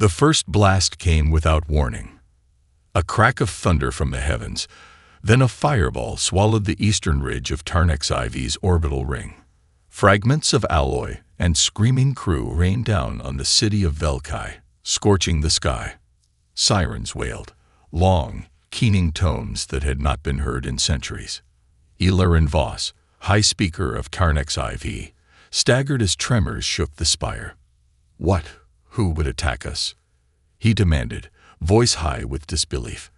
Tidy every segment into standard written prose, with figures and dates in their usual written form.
The first blast came without warning. A crack of thunder from the heavens, then a fireball swallowed the eastern ridge of Tarnex IV's orbital ring. Fragments of alloy and screaming crew rained down on the city of Velkai, scorching the sky. Sirens wailed, long, keening tones that had not been heard in centuries. Ilarin Voss, high speaker of Tarnex IV, staggered as tremors shook the spire. What? Who would attack us? He demanded, voice high with disbelief.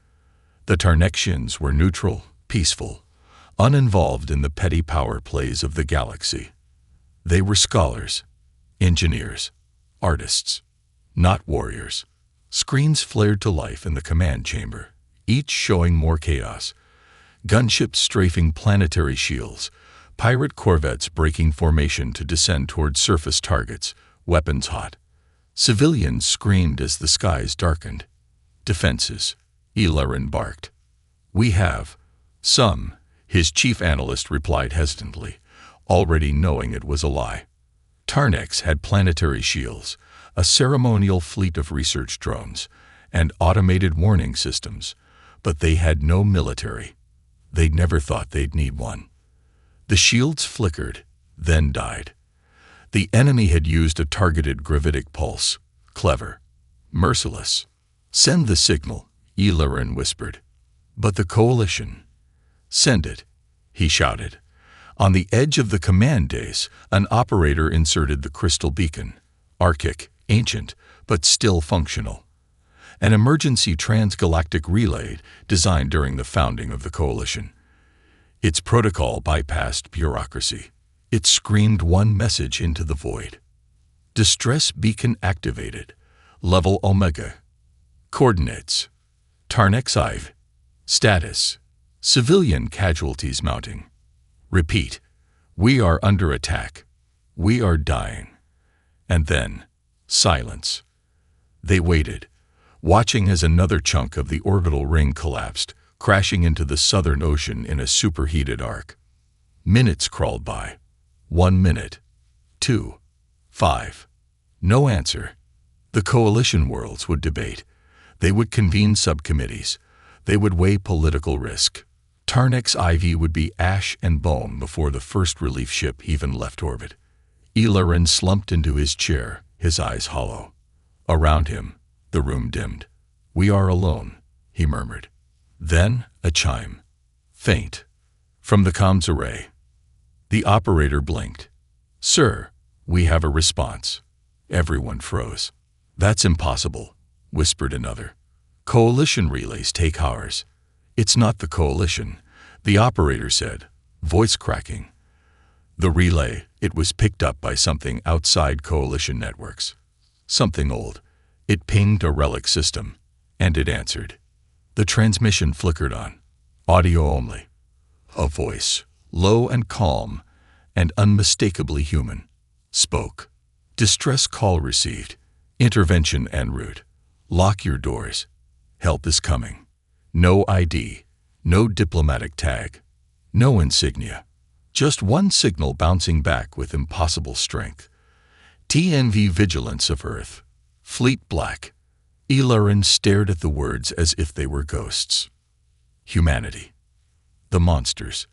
The Tarnexians were neutral, peaceful, uninvolved in the petty power plays of the galaxy. They were scholars, engineers, artists, not warriors. Screens flared to life in the command chamber, each showing more chaos. Gunships strafing planetary shields, pirate corvettes breaking formation to descend toward surface targets, weapons hot. Civilians screamed as the skies darkened. Defenses, Ilarin barked. We have some, his chief analyst replied hesitantly, already knowing it was a lie. Tarnex had planetary shields, a ceremonial fleet of research drones, and automated warning systems, but they had no military. They never thought they'd need one. The shields flickered, then died. The enemy had used a targeted gravitic pulse. Clever. Merciless. Send the signal, Ilarin whispered. But the coalition. Send it, he shouted. On the edge of the command dais, an operator inserted the crystal beacon. Archaic, ancient, but still functional. An emergency transgalactic relay designed during the founding of the coalition. Its protocol bypassed bureaucracy. It screamed one message into the void. Distress beacon activated. Level Omega. Coordinates. Tarnex IV. Status. Civilian casualties mounting. Repeat. We are under attack. We are dying. And then, silence. They waited, watching as another chunk of the orbital ring collapsed, crashing into the southern ocean in a superheated arc. Minutes crawled by. 1 minute. 2. 5. No answer. The coalition worlds would debate. They would convene subcommittees. They would weigh political risk. Tarnex IV would be ash and bone before the first relief ship even left orbit. Ilarin slumped into his chair, his eyes hollow. Around him, the room dimmed. We are alone, he murmured. Then, a chime. Faint. From the comms array. The operator blinked. Sir, we have a response. Everyone froze. That's impossible, whispered another. Coalition relays take ours. It's not the coalition, the operator said, voice cracking. The relay, it was picked up by something outside coalition networks. Something old. It pinged a relic system, and it answered. The transmission flickered on. Audio only. A voice, low and calm, and unmistakably human, spoke. Distress call received. Intervention en route. Lock your doors. Help is coming. No ID. No diplomatic tag. No insignia. Just one signal bouncing back with impossible strength. TNV Vigilance of Earth. Fleet Black. Ilarin stared at the words as if they were ghosts. Humanity. The monsters.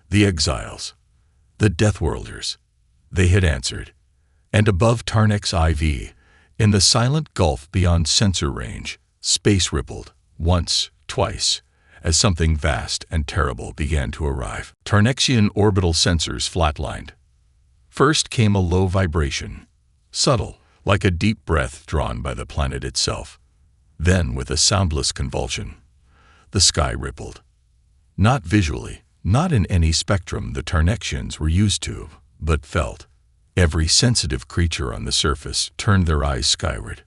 The exiles. The Deathworlders. They had answered. And above Tarnex IV, in the silent gulf beyond sensor range, space rippled, once, twice, as something vast and terrible began to arrive. Tarnexian orbital sensors flatlined. First came a low vibration, subtle, like a deep breath drawn by the planet itself. Then, with a soundless convulsion, the sky rippled. Not visually, not in any spectrum the Tarnexians were used to, but felt. Every sensitive creature on the surface turned their eyes skyward.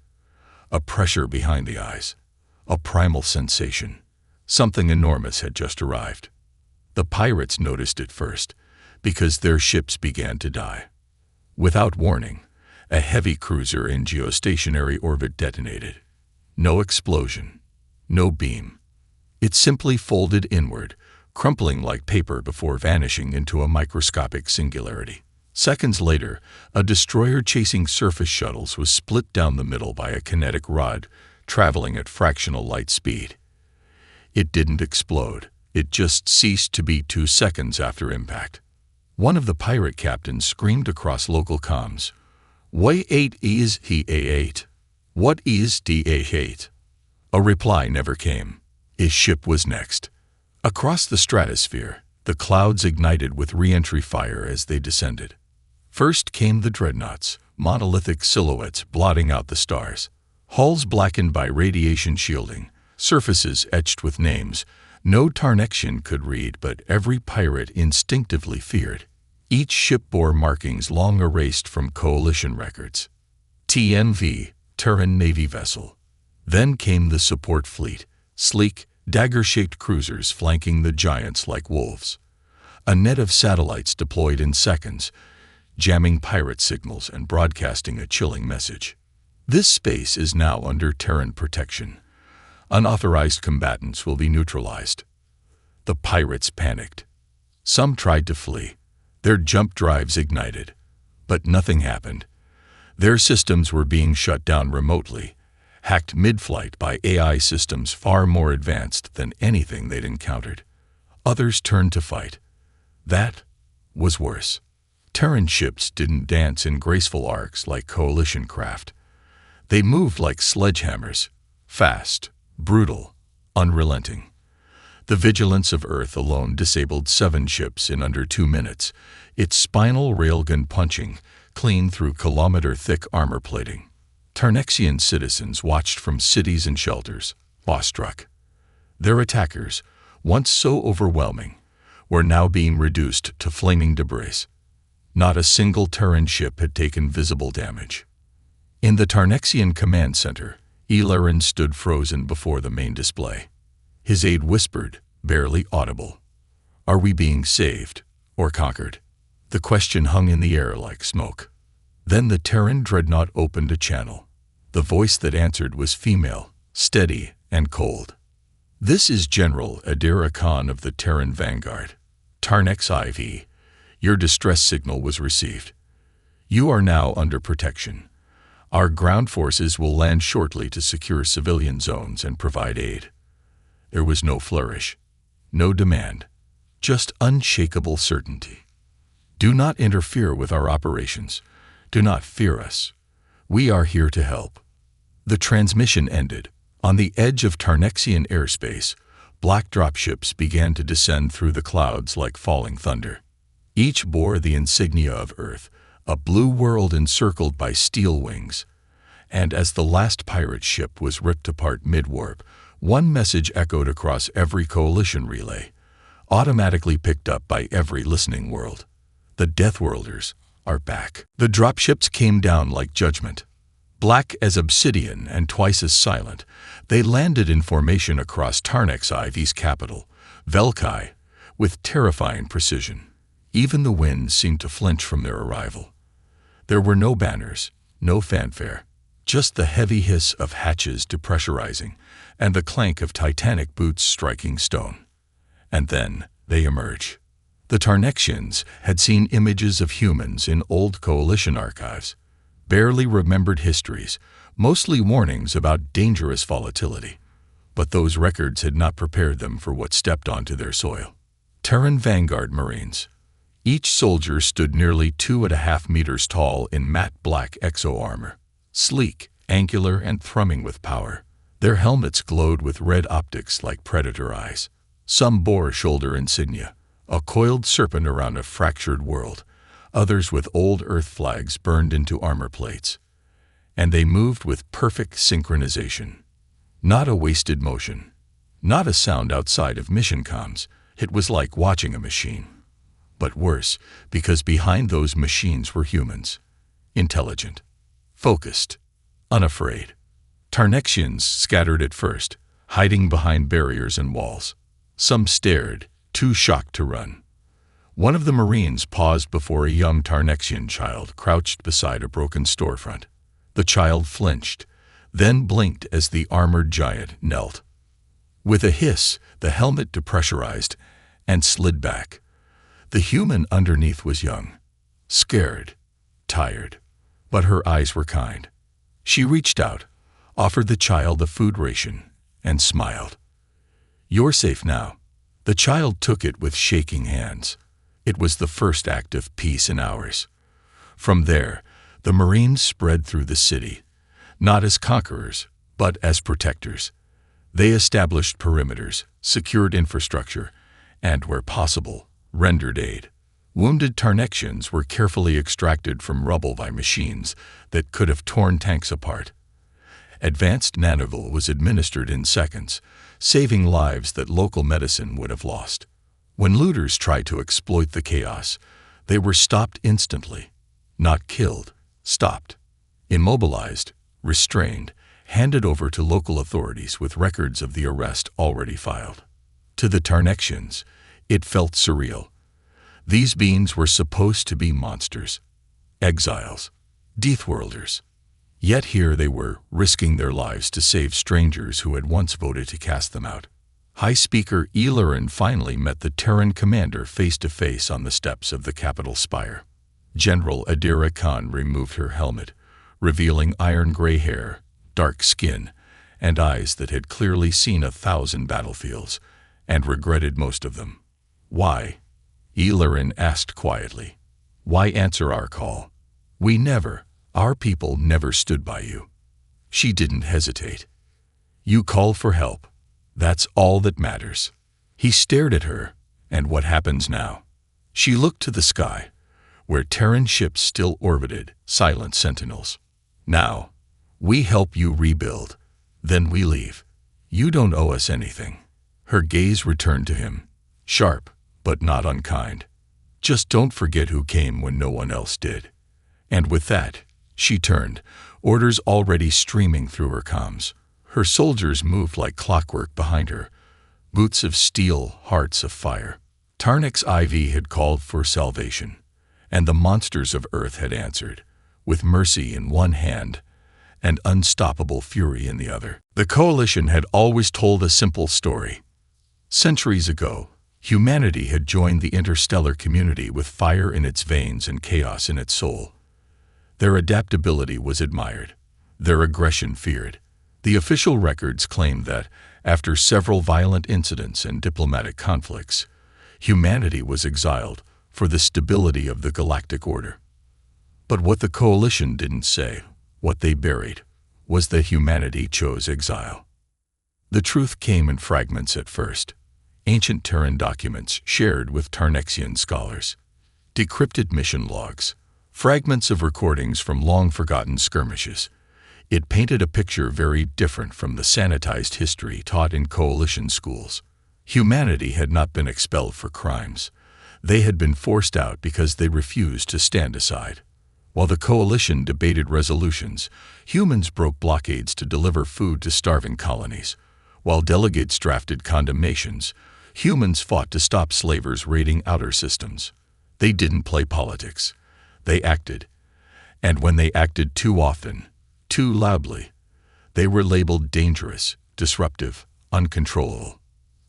A pressure behind the eyes. A primal sensation. Something enormous had just arrived. The pirates noticed it first, because their ships began to die. Without warning, a heavy cruiser in geostationary orbit detonated. No explosion. No beam. It simply folded inward, crumpling like paper before vanishing into a microscopic singularity. Seconds later, a destroyer chasing surface shuttles was split down the middle by a kinetic rod, traveling at fractional light speed. It didn't explode. It just ceased to beat 2 seconds after impact. One of the pirate captains screamed across local comms, "What is HA8? What is DA8?" A reply never came. His ship was next. Across the stratosphere, the clouds ignited with re-entry fire as they descended. First came the dreadnoughts, monolithic silhouettes blotting out the stars. Hulls blackened by radiation shielding, surfaces etched with names no Tarnexian could read but every pirate instinctively feared. Each ship bore markings long erased from Coalition records. TNV, Terran Navy vessel. Then came the support fleet, sleek, dagger-shaped cruisers flanking the giants like wolves. A net of satellites deployed in seconds, jamming pirate signals and broadcasting a chilling message. This space is now under Terran protection. Unauthorized combatants will be neutralized. The pirates panicked. Some tried to flee. Their jump drives ignited. But nothing happened. Their systems were being shut down remotely, hacked mid-flight by AI systems far more advanced than anything they'd encountered. Others turned to fight. That was worse. Terran ships didn't dance in graceful arcs like Coalition craft. They moved like sledgehammers, fast, brutal, unrelenting. The vigilance of Earth alone disabled 7 ships in under 2 minutes, its spinal railgun punching clean through kilometer-thick armor plating. Tarnexian citizens watched from cities and shelters, awestruck. Their attackers, once so overwhelming, were now being reduced to flaming debris. Not a single Terran ship had taken visible damage. In the Tarnexian command center, Ilarin stood frozen before the main display. His aide whispered, barely audible, "Are we being saved or conquered?" The question hung in the air like smoke. Then the Terran dreadnought opened a channel. The voice that answered was female, steady, and cold. "This is General Adira Khan of the Terran Vanguard. Tarnex IV. Your distress signal was received. You are now under protection. Our ground forces will land shortly to secure civilian zones and provide aid." There was no flourish, no demand, just unshakable certainty. "Do not interfere with our operations. Do not fear us. We are here to help." The transmission ended. On the edge of Tarnexian airspace, black dropships began to descend through the clouds like falling thunder. Each bore the insignia of Earth, a blue world encircled by steel wings. And as the last pirate ship was ripped apart mid-warp, one message echoed across every Coalition relay, automatically picked up by every listening world. The Deathworlders are back. The dropships came down like judgment. Black as obsidian and twice as silent, they landed in formation across Tarnex IV's capital, Velkai, with terrifying precision. Even the winds seemed to flinch from their arrival. There were no banners, no fanfare, just the heavy hiss of hatches depressurizing and the clank of titanic boots striking stone. And then they emerge. The Tarnexians had seen images of humans in old Coalition archives, barely remembered histories, mostly warnings about dangerous volatility. But those records had not prepared them for what stepped onto their soil. Terran Vanguard Marines. Each soldier stood nearly 2.5 meters tall in matte black exo-armor, sleek, angular, and thrumming with power. Their helmets glowed with red optics like predator eyes. Some bore shoulder insignia, a coiled serpent around a fractured world, others with old Earth flags burned into armor plates. And they moved with perfect synchronization. Not a wasted motion, not a sound outside of mission comms. It was like watching a machine. But worse, because behind those machines were humans. Intelligent, focused, unafraid. Tarnexians scattered at first, hiding behind barriers and walls. Some stared, too shocked to run. One of the Marines paused before a young Tarnexian child crouched beside a broken storefront. The child flinched, then blinked as the armored giant knelt. With a hiss, the helmet depressurized and slid back. The human underneath was young, scared, tired, but her eyes were kind. She reached out, offered the child a food ration, and smiled. "You're safe now." The child took it with shaking hands. It was the first act of peace in hours. From there, the Marines spread through the city, not as conquerors, but as protectors. They established perimeters, secured infrastructure, and, where possible, rendered aid. Wounded Tarnexians were carefully extracted from rubble by machines that could have torn tanks apart. Advanced Nanovel was administered in seconds, saving lives that local medicine would have lost. When looters tried to exploit the chaos, they were stopped instantly. Not killed, stopped. Immobilized, restrained, handed over to local authorities with records of the arrest already filed. To the Tarnexians, it felt surreal. These beings were supposed to be monsters, exiles, Deathworlders. Yet here they were, risking their lives to save strangers who had once voted to cast them out. High Speaker Eliran finally met the Terran commander face to face on the steps of the Capitol spire. General Adira Khan removed her helmet, revealing iron-gray hair, dark skin, and eyes that had clearly seen 1,000 battlefields, and regretted most of them. "Why?" Eliran asked quietly. "Why answer our call? Our people never stood by you." She didn't hesitate. "You called for help. That's all that matters." He stared at her, and what happens now? She looked to the sky, where Terran ships still orbited, silent sentinels. "Now, we help you rebuild. Then we leave. You don't owe us anything." Her gaze returned to him, sharp, but not unkind. "Just don't forget who came when no one else did." And with that, she turned, orders already streaming through her comms. Her soldiers moved like clockwork behind her, boots of steel, hearts of fire. Tarnex IV had called for salvation, and the monsters of Earth had answered, with mercy in one hand and unstoppable fury in the other. The Coalition had always told a simple story. Centuries ago, humanity had joined the interstellar community with fire in its veins and chaos in its soul. Their adaptability was admired, their aggression feared. The official records claimed that, after several violent incidents and diplomatic conflicts, humanity was exiled for the stability of the galactic order. But what the Coalition didn't say, what they buried, was that humanity chose exile. The truth came in fragments at first. Ancient Terran documents shared with Tarnexian scholars, decrypted mission logs, fragments of recordings from long-forgotten skirmishes. It painted a picture very different from the sanitized history taught in Coalition schools. Humanity had not been expelled for crimes. They had been forced out because they refused to stand aside. While the Coalition debated resolutions, humans broke blockades to deliver food to starving colonies. While delegates drafted condemnations, humans fought to stop slavers raiding outer systems. They didn't play politics. They acted. And when they acted too often, too loudly, they were labeled dangerous, disruptive, uncontrollable.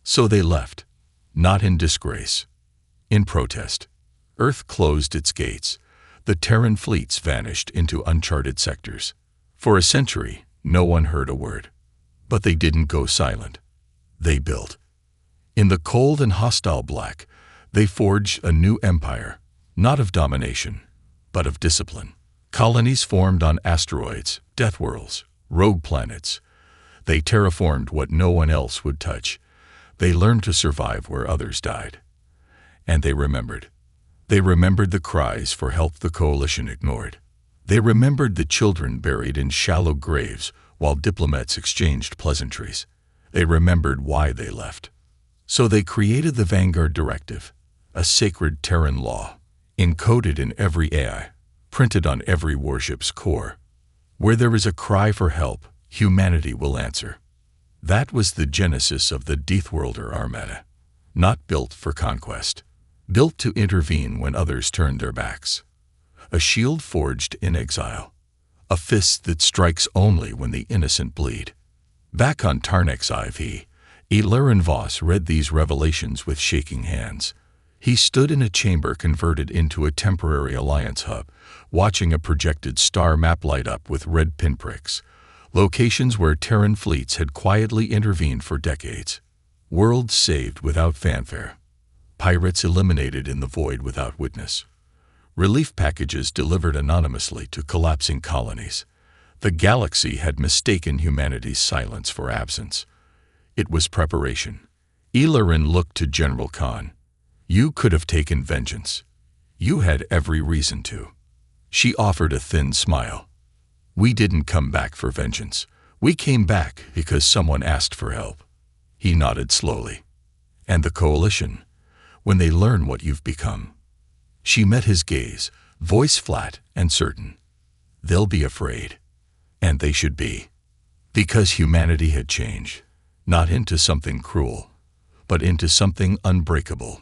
So they left, not in disgrace, in protest. Earth closed its gates. The Terran fleets vanished into uncharted sectors. For a century, no one heard a word. But they didn't go silent. They built. In the cold and hostile black, they forged a new empire, not of domination, but of discipline. Colonies formed on asteroids, deathworlds, rogue planets. They terraformed what no one else would touch. They learned to survive where others died. And they remembered. They remembered the cries for help the Coalition ignored. They remembered the children buried in shallow graves while diplomats exchanged pleasantries. They remembered why they left. So they created the Vanguard Directive, a sacred Terran law, encoded in every AI, printed on every warship's core. Where there is a cry for help, humanity will answer. That was the genesis of the Deathworlder Armada, not built for conquest, built to intervene when others turned their backs. A shield forged in exile, a fist that strikes only when the innocent bleed. Back on Tarnex IV, Eliran Voss read these revelations with shaking hands. He stood in a chamber converted into a temporary Alliance hub, watching a projected star map light up with red pinpricks, locations where Terran fleets had quietly intervened for decades. Worlds saved without fanfare. Pirates eliminated in the void without witness. Relief packages delivered anonymously to collapsing colonies. The galaxy had mistaken humanity's silence for absence. It was preparation. Ilarin looked to General Khan. You could have taken vengeance. You had every reason to. She offered a thin smile. We didn't come back for vengeance. We came back because someone asked for help. He nodded slowly. And the Coalition, when they learn what you've become. She met his gaze, voice flat and certain. They'll be afraid. And they should be. Because humanity had changed, not into something cruel, but into something unbreakable,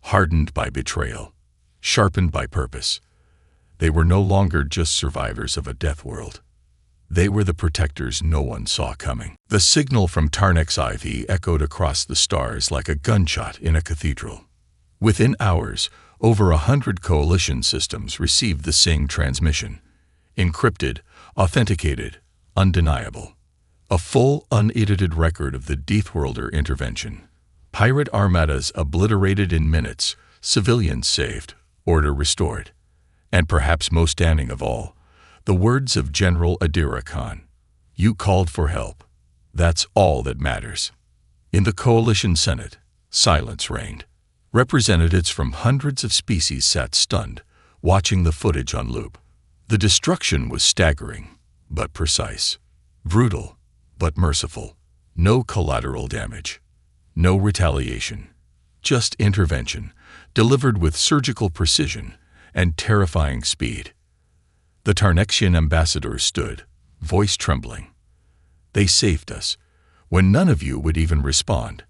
hardened by betrayal, sharpened by purpose. They were no longer just survivors of a death world. They were the protectors no one saw coming. The signal from Tarnex IV echoed across the stars like a gunshot in a cathedral. Within hours, over 100 Coalition systems received the same transmission. Encrypted, authenticated, undeniable. A full, unedited record of the Deathworlder intervention. Pirate armadas obliterated in minutes, civilians saved, order restored. And perhaps most damning of all, the words of General Adira Khan. You called for help. That's all that matters. In the Coalition Senate, silence reigned. Representatives from hundreds of species sat stunned, watching the footage on loop. The destruction was staggering, but precise. Brutal, but merciful. No collateral damage. No retaliation. Just intervention, delivered with surgical precision and terrifying speed. The Tarnexian ambassadors stood, voice trembling. They saved us, when none of you would even respond.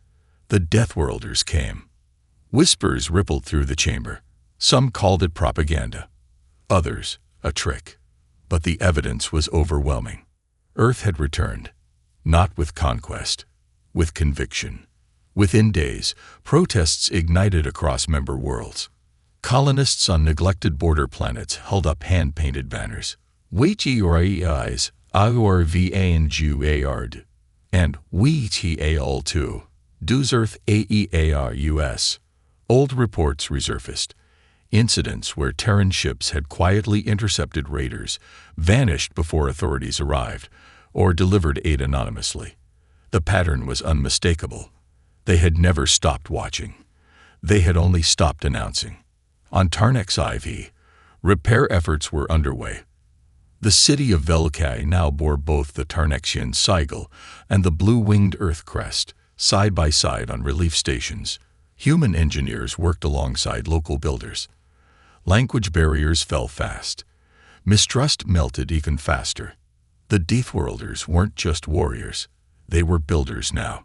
The Deathworlders came. Whispers rippled through the chamber. Some called it propaganda. Others, a trick. But the evidence was overwhelming. Earth had returned, not with conquest, with conviction. Within days, protests ignited across member worlds. Colonists on neglected border planets held up hand-painted banners. Wei'ti'orais, Aurvanjuard, and Wei'ti'al2, Duzerth Aearus. Old reports resurfaced. Incidents where Terran ships had quietly intercepted raiders, vanished before authorities arrived, or delivered aid anonymously. The pattern was unmistakable. They had never stopped watching. They had only stopped announcing. On Tarnex IV, repair efforts were underway. The city of Velkai now bore both the Tarnexian sigil and the blue-winged Earth crest, side by side on relief stations. Human engineers worked alongside local builders. Language barriers fell fast. Mistrust melted even faster. The Deathworlders weren't just warriors. They were builders now.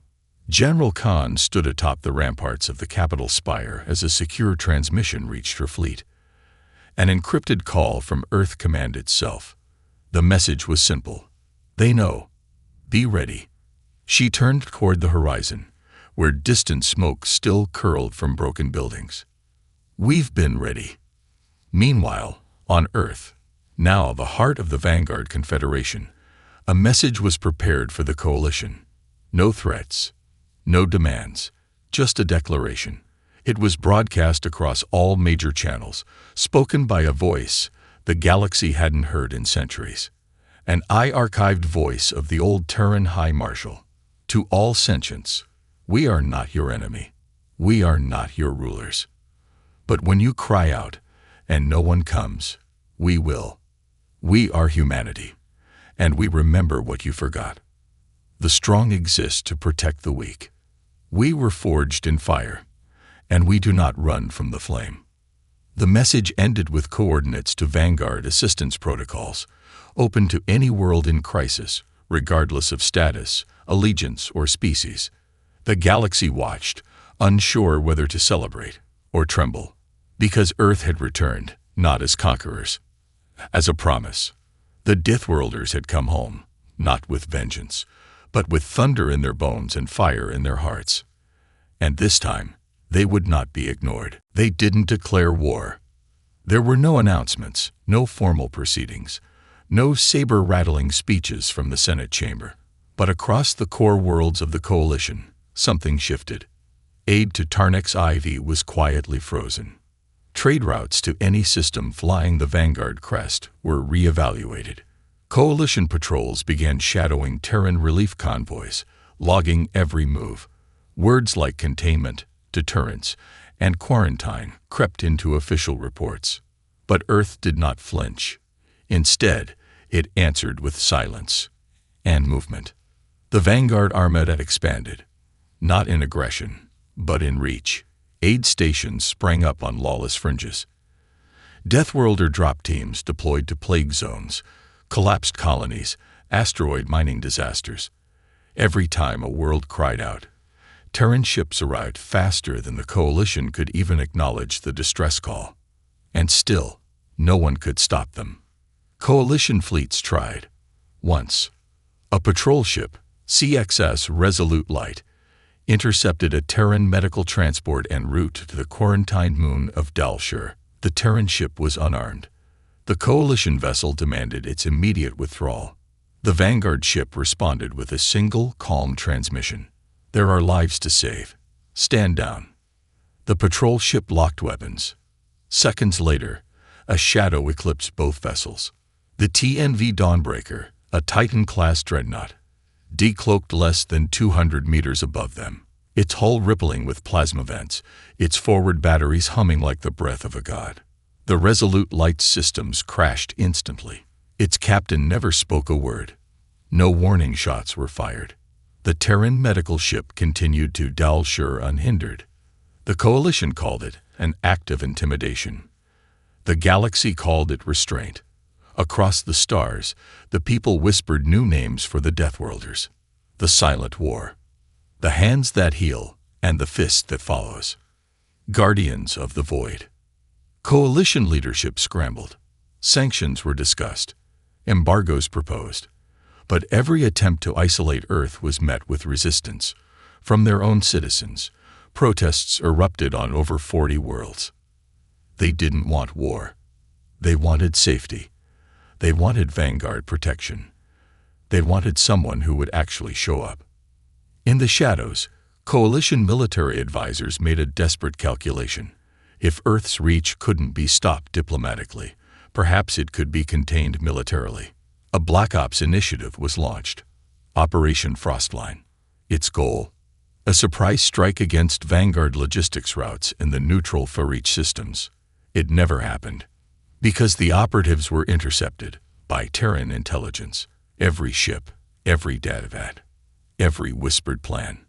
General Khan stood atop the ramparts of the capital spire as a secure transmission reached her fleet. An encrypted call from Earth Command itself. The message was simple. They know. Be ready. She turned toward the horizon, where distant smoke still curled from broken buildings. We've been ready. Meanwhile, on Earth, now the heart of the Vanguard Confederation, a message was prepared for the Coalition. No threats, no demands, just a declaration. It was broadcast across all major channels, spoken by a voice the galaxy hadn't heard in centuries. An archived voice of the old Terran High Marshal. To all sentients, we are not your enemy. We are not your rulers. But when you cry out, and no one comes, we will. We are humanity, and we remember what you forgot. The strong exist to protect the weak. We were forged in fire, and we do not run from the flame. The message ended with coordinates to Vanguard assistance protocols, open to any world in crisis, regardless of status, allegiance, or species. The galaxy watched, unsure whether to celebrate or tremble, because Earth had returned, not as conquerors, as a promise. The Deathworlders had come home, not with vengeance, but with thunder in their bones and fire in their hearts. And this time, They would not be ignored. They didn't declare war. There were no announcements, no formal proceedings, no saber-rattling speeches from the Senate chamber. But across the core worlds of the Coalition, something shifted. Aid to Tarnex IV was quietly frozen. Trade routes to any system flying the Vanguard crest were reevaluated. Coalition patrols began shadowing Terran relief convoys, logging every move. Words like containment, deterrence, and quarantine crept into official reports. But Earth did not flinch. Instead, it answered with silence and movement. The Vanguard Armada expanded, not in aggression, but in reach. Aid stations sprang up on lawless fringes. Deathworlder drop teams deployed to plague zones, collapsed colonies, asteroid mining disasters. Every time a world cried out, Terran ships arrived faster than the Coalition could even acknowledge the distress call. And still, no one could stop them. Coalition fleets tried. Once, a patrol ship, CXS Resolute Light, intercepted a Terran medical transport en route to the quarantined moon of Dalshur. The Terran ship was unarmed. The Coalition vessel demanded its immediate withdrawal. The Vanguard ship responded with a single, calm transmission. There are lives to save. Stand down. The patrol ship locked weapons. Seconds later, a shadow eclipsed both vessels. The TNV Dawnbreaker, a Titan-class dreadnought, decloaked less than 200 meters above them, its hull rippling with plasma vents, its forward batteries humming like the breath of a god. The Resolute Light's systems crashed instantly. Its captain never spoke a word. No warning shots were fired. The Terran medical ship continued to Dalshur unhindered. The Coalition called it an act of intimidation. The galaxy called it restraint. Across the stars, the people whispered new names for the Deathworlders. The Silent War, the Hands That Heal, and the Fist That Follows. Guardians of the Void. Coalition leadership scrambled. Sanctions were discussed. Embargoes proposed. But every attempt to isolate Earth was met with resistance. From their own citizens, protests erupted on over 40 worlds. They didn't want war. They wanted safety. They wanted Vanguard protection. They wanted someone who would actually show up. In the shadows, Coalition military advisors made a desperate calculation. If Earth's reach couldn't be stopped diplomatically, perhaps it could be contained militarily. A Black Ops initiative was launched. Operation Frostline. Its goal? A surprise strike against Vanguard logistics routes in the neutral Farich systems. It never happened. Because the operatives were intercepted by Terran intelligence. Every ship, every datavat, every whispered plan.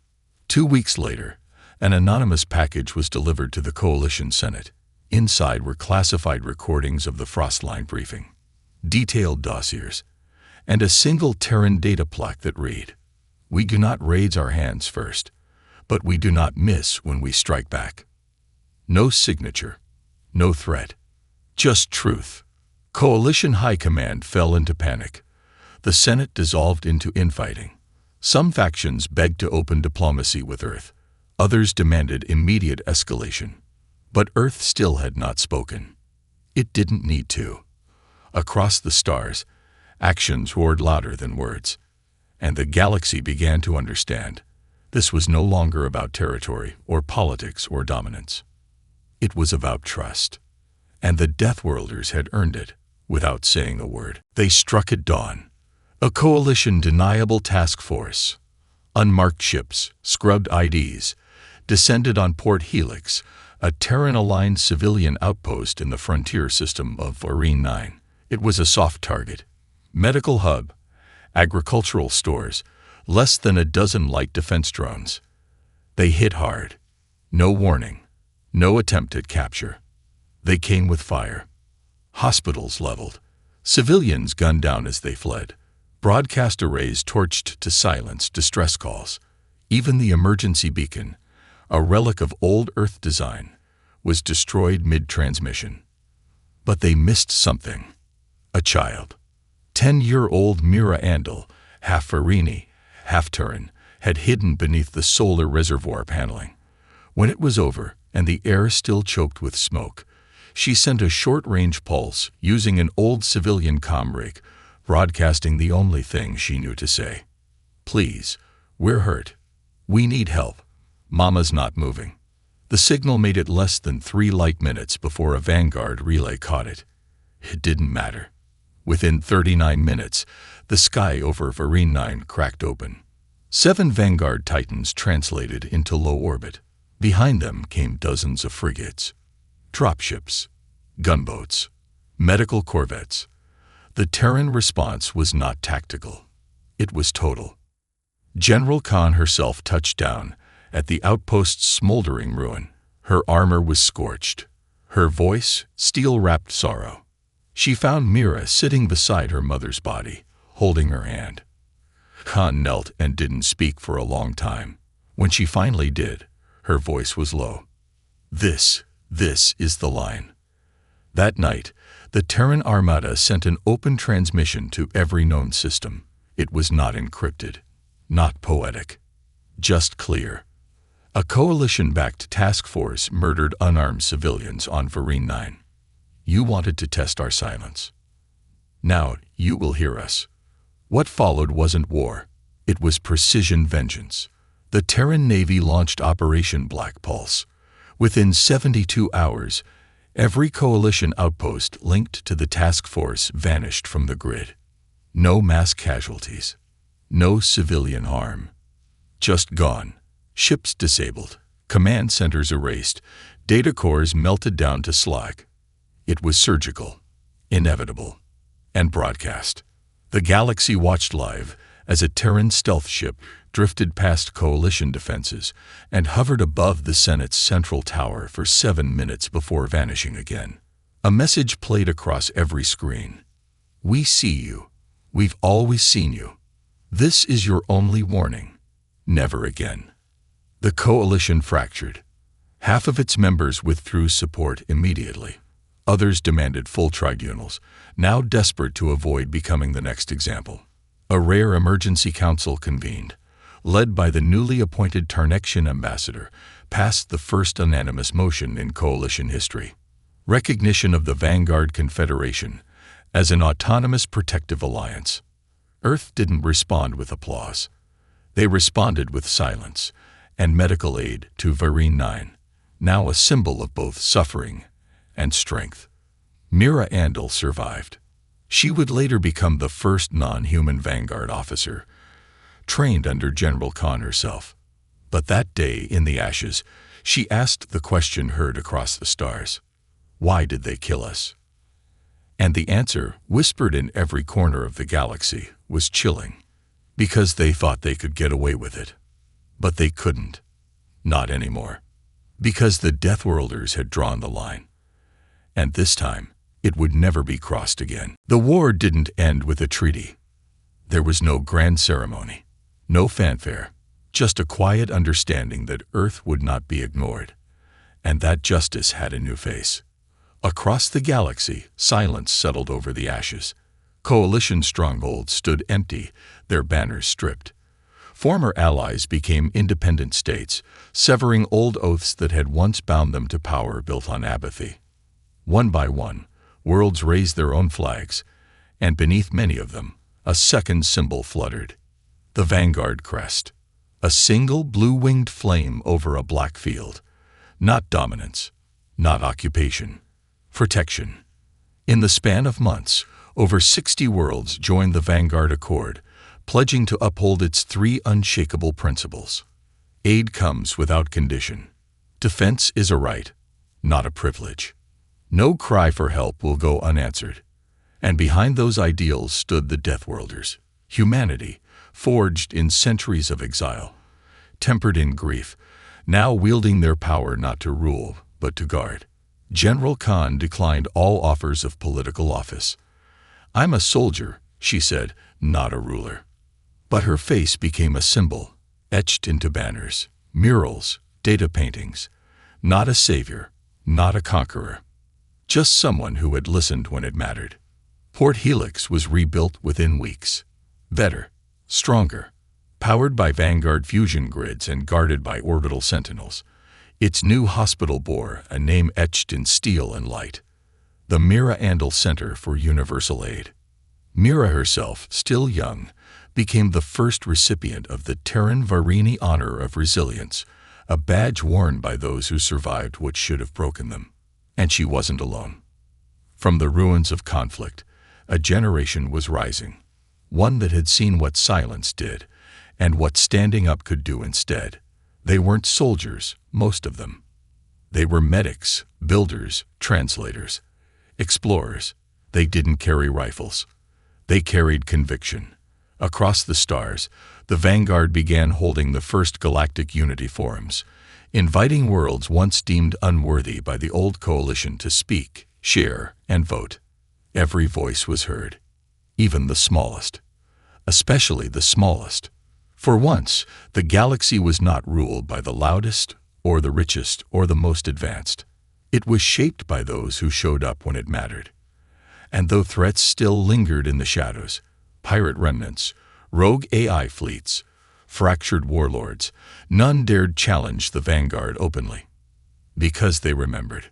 2 weeks later, an anonymous package was delivered to the Coalition Senate. Inside were classified recordings of the Frostline briefing, detailed dossiers, and a single Terran data plaque that read, "We do not raise our hands first, but we do not miss when we strike back." No signature, no threat, just truth. Coalition High Command fell into panic. The Senate dissolved into infighting. Some factions begged to open diplomacy with Earth. Others demanded immediate escalation. But Earth still had not spoken. It didn't need to. Across the stars, actions roared louder than words. And the galaxy began to understand. This was no longer about territory or politics or dominance. It was about trust. And the Deathworlders had earned it without saying a word. They struck at dawn. A Coalition deniable task force. Unmarked ships, scrubbed IDs, descended on Port Helix, a Terran-aligned civilian outpost in the frontier system of Arene 9. It was a soft target. Medical hub, agricultural stores, less than a dozen light defense drones. They hit hard. No warning. No attempt at capture. They came with fire. Hospitals leveled. Civilians gunned down as they fled. Broadcast arrays torched to silence distress calls. Even the emergency beacon, a relic of old Earth design, was destroyed mid-transmission. But they missed something. A child. 10-year-old Mira Andal, half Farini, half Terran, had hidden beneath the solar reservoir paneling. When it was over, and the air still choked with smoke, she sent a short-range pulse using an old civilian comm rig, broadcasting the only thing she knew to say. "Please, we're hurt. We need help. Mama's not moving." The signal made it less than 3 light minutes before a Vanguard relay caught it. It didn't matter. Within 39 minutes, the sky over Varine 9 cracked open. 7 Vanguard Titans translated into low orbit. Behind them came dozens of frigates, dropships, gunboats, medical corvettes. The Terran response was not tactical. It was total. General Khan herself touched down at the outpost's smoldering ruin. Her armor was scorched, her voice steel-wrapped sorrow. She found Mira sitting beside her mother's body, holding her hand. Khan knelt and didn't speak for a long time. When she finally did, her voice was low. This is the line." That night, the Terran Armada sent an open transmission to every known system. It was not encrypted, not poetic, just clear. A coalition-backed task force murdered unarmed civilians on Varine 9. You wanted to test our silence. Now you will hear us. What followed wasn't war. It was precision vengeance. The Terran Navy launched Operation Black Pulse. Within 72 hours, every coalition outpost linked to the task force vanished from the grid. No mass casualties. No civilian harm. Just gone. Ships disabled. Command centers erased. Data cores melted down to slag. It was surgical, inevitable, and broadcast. The galaxy watched live as a Terran stealth ship drifted past coalition defenses and hovered above the Senate's central tower for 7 minutes before vanishing again. A message played across every screen. "We see you. We've always seen you. This is your only warning. Never again." The coalition fractured. Half of its members withdrew support immediately. Others demanded full tribunals, now desperate to avoid becoming the next example. A rare emergency council convened, led by the newly appointed Tarnexian ambassador, passed the first unanimous motion in coalition history. Recognition of the Vanguard Confederation as an autonomous protective alliance. Earth didn't respond with applause. They responded with silence and medical aid to Varine 9, now a symbol of both suffering and strength. Mira Andal survived. She would later become the first non-human Vanguard officer, trained under General Khan herself. But that day in the ashes, she asked the question heard across the stars. Why did they kill us? And the answer, whispered in every corner of the galaxy, was chilling. Because they thought they could get away with it. But they couldn't. Not anymore. Because the Deathworlders had drawn the line. And this time, it would never be crossed again. The war didn't end with a treaty. There was no grand ceremony, no fanfare, just a quiet understanding that Earth would not be ignored, and that justice had a new face. Across the galaxy, silence settled over the ashes. Coalition strongholds stood empty, their banners stripped. Former allies became independent states, severing old oaths that had once bound them to power built on apathy. One by one, worlds raised their own flags, and beneath many of them, a second symbol fluttered. The Vanguard crest. A single blue-winged flame over a black field. Not dominance, not occupation. Protection. In the span of months, over 60 worlds joined the Vanguard Accord, pledging to uphold its 3 unshakable principles. Aid comes without condition. Defense is a right, not a privilege. No cry for help will go unanswered. And behind those ideals stood the Deathworlders, humanity, forged in centuries of exile, tempered in grief, now wielding their power not to rule, but to guard. General Khan declined all offers of political office. "I'm a soldier," she said, "not a ruler." But her face became a symbol, etched into banners, murals, data paintings. Not a savior, not a conqueror. Just someone who had listened when it mattered. Port Helix was rebuilt within weeks. Better, stronger, powered by Vanguard fusion grids and guarded by orbital sentinels. Its new hospital bore a name etched in steel and light: the Mira Andal Center for Universal Aid. Mira herself, still young, became the first recipient of the Terran Varini Honor of Resilience, a badge worn by those who survived what should have broken them. And she wasn't alone. From the ruins of conflict, a generation was rising, one that had seen what silence did and what standing up could do instead. They weren't soldiers, most of them. They were medics, builders, translators, explorers. They didn't carry rifles. They carried conviction. Across the stars, the Vanguard began holding the first Galactic Unity Forums, inviting worlds once deemed unworthy by the old coalition to speak, share, and vote. Every voice was heard, even the smallest, especially the smallest. For once, the galaxy was not ruled by the loudest, or the richest, or the most advanced. It was shaped by those who showed up when it mattered. And though threats still lingered in the shadows, pirate remnants, rogue AI fleets, fractured warlords, none dared challenge the Vanguard openly. Because they remembered.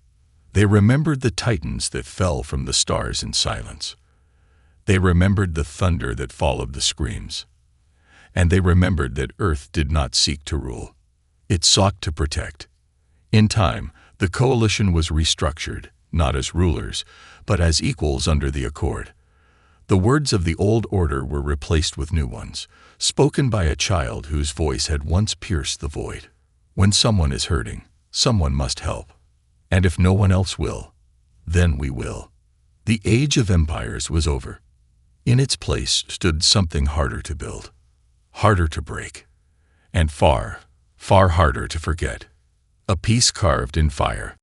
They remembered the titans that fell from the stars in silence. They remembered the thunder that followed the screams. And they remembered that Earth did not seek to rule. It sought to protect. In time, the coalition was restructured, not as rulers, but as equals under the Accord. The words of the old order were replaced with new ones, spoken by a child whose voice had once pierced the void. When someone is hurting, someone must help. And if no one else will, then we will. The age of empires was over. In its place stood something harder to build, harder to break, and far, far harder to forget. A peace carved in fire.